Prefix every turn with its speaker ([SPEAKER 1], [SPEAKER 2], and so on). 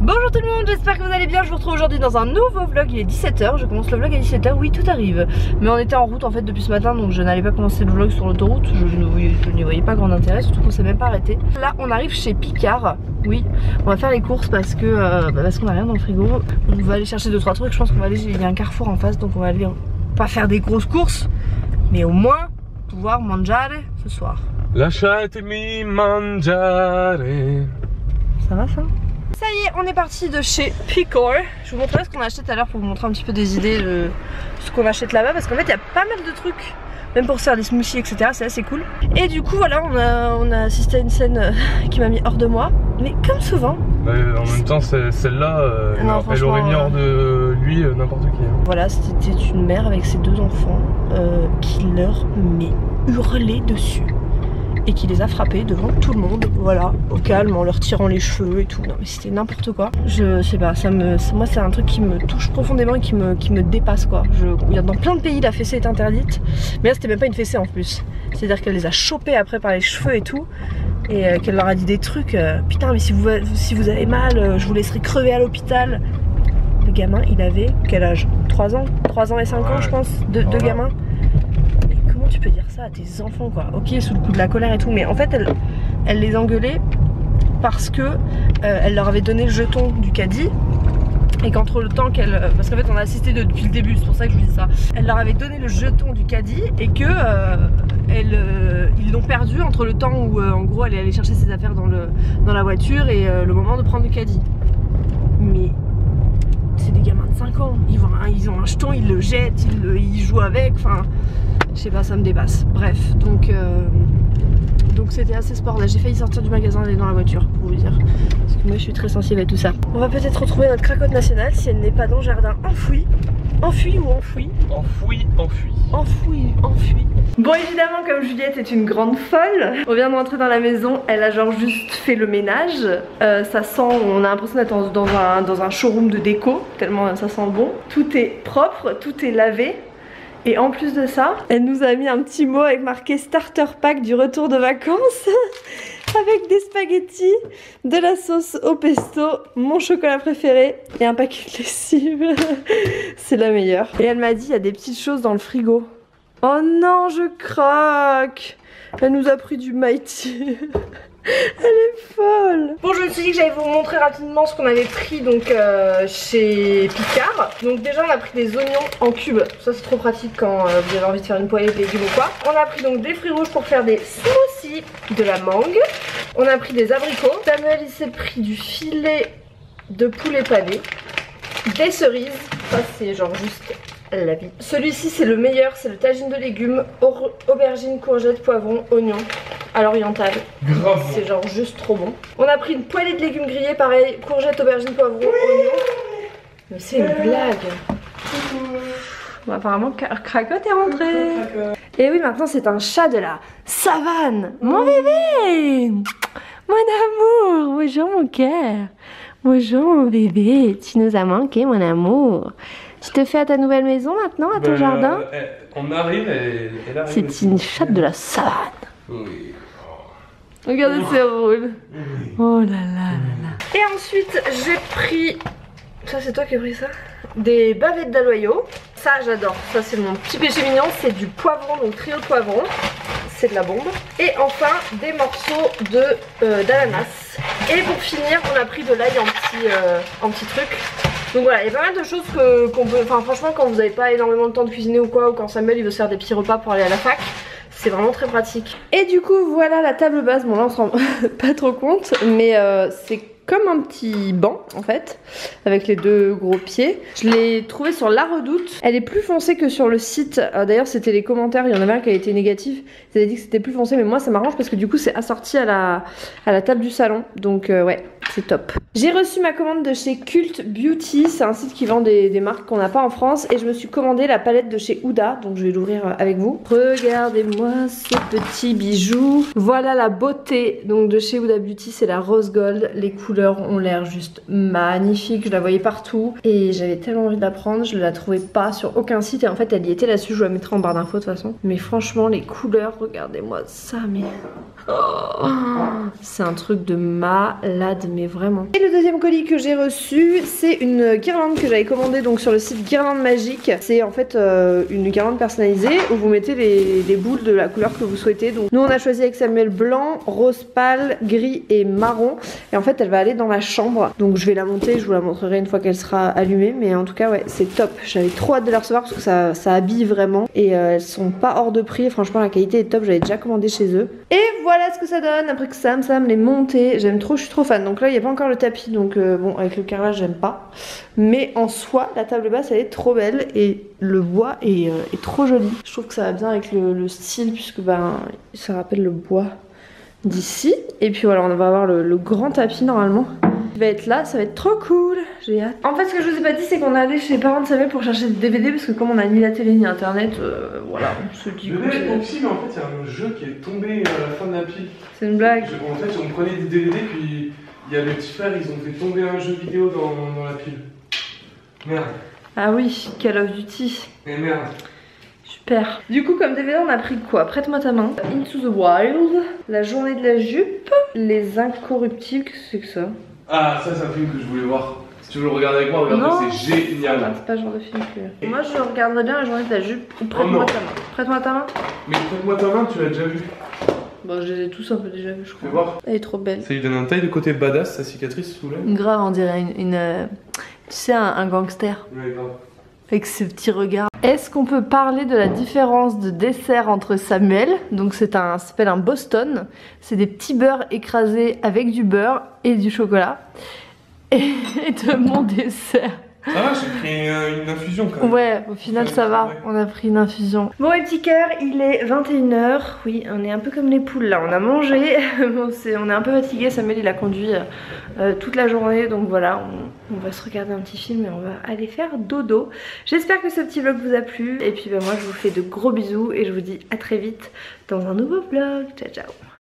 [SPEAKER 1] Bonjour tout le monde, j'espère que vous allez bien. Je vous retrouve aujourd'hui dans un nouveau vlog. Il est 17 h, je commence le vlog à 17 h, oui tout arrive. Mais on était en route en fait depuis ce matin, donc je n'allais pas commencer le vlog sur l'autoroute. Je n'y voyais pas grand intérêt, surtout qu'on s'est même pas arrêté. Là on arrive chez Picard, oui, on va faire les courses parce qu'on a rien dans le frigo. On va aller chercher 2-3 trucs, je pense qu'on va aller, il y a un carrefour en face, donc on va aller pas faire des grosses courses, mais au moins pouvoir mangiare ce soir.
[SPEAKER 2] Lasciatemi mangiare.
[SPEAKER 1] Ça va ça? Ça y est, on est parti de chez Picard. Je vous montrerai ce qu'on a acheté tout à l'heure pour vous montrer un petit peu des idées de ce qu'on achète là-bas, parce qu'en fait il y a pas mal de trucs, même pour se faire des smoothies etc, c'est assez cool. Et du coup voilà, on a assisté à une scène qui m'a mis hors de moi, mais comme souvent.
[SPEAKER 2] En même temps celle-là, elle aurait mis hors de lui n'importe qui.
[SPEAKER 1] Voilà, c'était une mère avec ses 2 enfants qui leur hurlait dessus. Et qui les a frappés devant tout le monde, voilà, au calme, en leur tirant les cheveux et tout. Non mais c'était n'importe quoi. Je sais pas, moi c'est un truc qui me touche profondément et qui me dépasse quoi. Dans plein de pays la fessée est interdite, mais là c'était même pas une fessée en plus. C'est-à-dire qu'elle les a chopés après par les cheveux et tout, et qu'elle leur a dit des trucs, putain mais si vous avez mal, je vous laisserai crever à l'hôpital. Le gamin il avait quel âge? 3 ans et 5 ans je pense, deux gamins. Tu peux dire ça à tes enfants quoi, ok sous le coup de la colère et tout, mais en fait elle les engueulait parce que elle leur avait donné le jeton du caddie et qu'entre le temps qu'elle, parce qu'en fait on a assisté depuis le début, c'est pour ça que je vous dis ça, elle leur avait donné le jeton du caddie et que ils l'ont perdu entre le temps où en gros elle est allée chercher ses affaires dans la voiture et le moment de prendre le caddie. Mais c'est des gamins de 5 ans, ils ont un jeton, ils le jettent, ils jouent avec, enfin je sais pas, ça me dépasse. Bref, donc c'était assez sport. Là j'ai failli sortir du magasin et aller dans la voiture pour vous dire, parce que moi je suis très sensible à tout ça. On va peut-être retrouver notre cracotte nationale si elle n'est pas dans le jardin enfouie. Enfouie ou enfouie? Enfouie. Bon évidemment comme Juliette est une grande folle, on vient de rentrer dans la maison, elle a genre juste fait le ménage. Ça sent, on a l'impression d'être dans un showroom de déco, tellement ça sent bon. Tout est propre, tout est lavé. Et en plus de ça, elle nous a mis un petit mot avec marqué starter pack du retour de vacances avec des spaghettis, de la sauce au pesto, mon chocolat préféré et un paquet de lessive. C'est la meilleure. Et elle m'a dit il y a des petites choses dans le frigo. Oh non, je craque. Elle nous a pris du Mighty. Elle est folle. Bon, je me suis dit que j'allais vous montrer rapidement ce qu'on avait pris donc chez Picard. Donc déjà on a pris des oignons en cubes. Ça c'est trop pratique quand vous avez envie de faire une poêlée de légumes ou quoi. On a pris donc des fruits rouges pour faire des smoothies, de la mangue. On a pris des abricots. Samuel il s'est pris du filet de poulet pané, des cerises. Ça c'est genre juste la vie. Celui-ci c'est le meilleur, c'est le tagine de légumes, aubergines, courgettes, poivrons, oignons à l'oriental. C'est genre juste trop bon. On a pris une poêlée de légumes grillés, pareil, courgettes, aubergines, poivrons, oignons. Mais c'est une blague. Bon, apparemment Cracotte est rentré. Et oui, maintenant c'est un chat de la savane. Mon bébé, mon amour, bonjour mon cœur. Bonjour mon bébé, tu nous as manqué mon amour. Tu te fais à ta nouvelle maison maintenant, à ton jardin?
[SPEAKER 2] On arrive et elle arrive.
[SPEAKER 1] C'est une chatte de la savane.
[SPEAKER 2] Oui.
[SPEAKER 1] Regardez, c'est drôle. Oh là là là là. Et ensuite, j'ai pris... Ça, c'est toi qui as pris ça? Des bavettes d'aloyau. Ça, j'adore. Ça, c'est mon petit péché mignon. C'est du poivron, donc trio de poivron. C'est de la bombe. Et enfin, des morceaux d'ananas. Et pour finir, on a pris de l'ail en petit truc. Donc voilà, il y a pas mal de choses qu'on peut... Enfin franchement quand vous n'avez pas énormément de temps de cuisiner ou quoi, ou quand Samuel il veut se faire des petits repas pour aller à la fac, c'est vraiment très pratique. Et du coup voilà la table basse, bon là on se rend pas trop compte, mais c'est comme un petit banc en fait, avec les 2 gros pieds. Je l'ai trouvé sur La Redoute. Elle est plus foncée que sur le site. D'ailleurs c'était les commentaires, il y en avait un qui a été négatif. Ils avaient dit que c'était plus foncé, mais moi ça m'arrange parce que du coup c'est assorti à la table du salon. Donc ouais, c'est top. J'ai reçu ma commande de chez Cult Beauty. C'est un site qui vend des marques qu'on n'a pas en France. Et je me suis commandé la palette de chez Huda. Donc je vais l'ouvrir avec vous. Regardez-moi ce petit bijou. Voilà la beauté donc de chez Huda Beauty. C'est la rose gold. Les couleurs couleurs ont l'air juste magnifiques, je la voyais partout et j'avais tellement envie de la prendre, je la trouvais pas sur aucun site et en fait elle y était là-dessus, je vous la mettrai en barre d'infos de toute façon. Mais franchement les couleurs, regardez-moi ça, mais... Oh, c'est un truc de malade, mais vraiment. Et le deuxième colis que j'ai reçu, c'est une guirlande que j'avais commandée donc sur le site Guirlande Magique. C'est en fait une guirlande personnalisée où vous mettez les boules de la couleur que vous souhaitez. Donc nous on a choisi avec Samuel blanc, rose pâle, gris et marron. Et en fait elle va aller dans la chambre. Donc je vais la monter, je vous la montrerai une fois qu'elle sera allumée. Mais en tout cas ouais, c'est top. J'avais trop hâte de la recevoir parce que ça habille vraiment. Et elles sont pas hors de prix. Franchement la qualité est top, j'avais déjà commandé chez eux. Et voilà ce que ça donne après que Sam l'ait monté. J'aime trop, je suis trop fan. Donc là il n'y a pas encore le tapis, donc bon avec le carrelage j'aime pas. Mais en soi la table basse elle est trop belle et le bois est trop joli. Je trouve que ça va bien avec le style puisque ben ça rappelle le bois d'ici. Et puis voilà, on va avoir le grand tapis normalement. Il va être là, ça va être trop cool, j'ai hâte. En fait ce que je vous ai pas dit c'est qu'on est allé chez les parents de Samuel pour chercher des DVD parce que comme on a ni la télé ni internet, voilà, on se dit...
[SPEAKER 2] Le DVD est aussi, mais en fait il y a un jeu qui est tombé à la fin de la pile.
[SPEAKER 1] C'est une blague.
[SPEAKER 2] En fait on prenait des DVD puis il y a mes petits frères, ils ont fait tomber un jeu vidéo dans la pile. Merde.
[SPEAKER 1] Ah oui, Call of Duty.
[SPEAKER 2] Et merde.
[SPEAKER 1] Super. Du coup comme DVD on a pris quoi? Prête-moi ta main. Into the Wild, La journée de la jupe, Les Incorruptibles, qu'est-ce que c'est que ça?
[SPEAKER 2] Ah ça c'est un film que je voulais voir. Si tu veux le regarder avec moi, regarde, c'est génial.
[SPEAKER 1] Ah, c'est pas le genre de film que... Moi je regarderais bien La journée de la jupe. Prête-moi ta main. Prête-moi ta main.
[SPEAKER 2] Mais prête-moi ta main, tu l'as déjà vu.
[SPEAKER 1] Bon je les ai tous un peu déjà vus je crois.
[SPEAKER 2] Fais voir.
[SPEAKER 1] Elle est trop belle.
[SPEAKER 2] Ça lui donne un taille de côté badass, sa cicatrice sous l'œil.
[SPEAKER 1] Grave on dirait tu sais un gangster.
[SPEAKER 2] Ouais grave.
[SPEAKER 1] Avec ce petit regard. Est-ce qu'on peut parler de la différence de dessert entre Samuel? Donc ça s'appelle un Boston. C'est des petits beurres écrasés avec du beurre et du chocolat. Et de mon dessert.
[SPEAKER 2] Ça va, j'ai pris une infusion quand même.
[SPEAKER 1] Ouais, au final ça va, on a pris une infusion. Bon les petits cœurs, il est 21h. Oui, on est un peu comme les poules là, on a mangé. Bon, on est un peu fatigué, Samuel il a conduit toute la journée. Donc voilà, on va se regarder un petit film et on va aller faire dodo. J'espère que ce petit vlog vous a plu. Et puis moi je vous fais de gros bisous et je vous dis à très vite dans un nouveau vlog. Ciao ciao.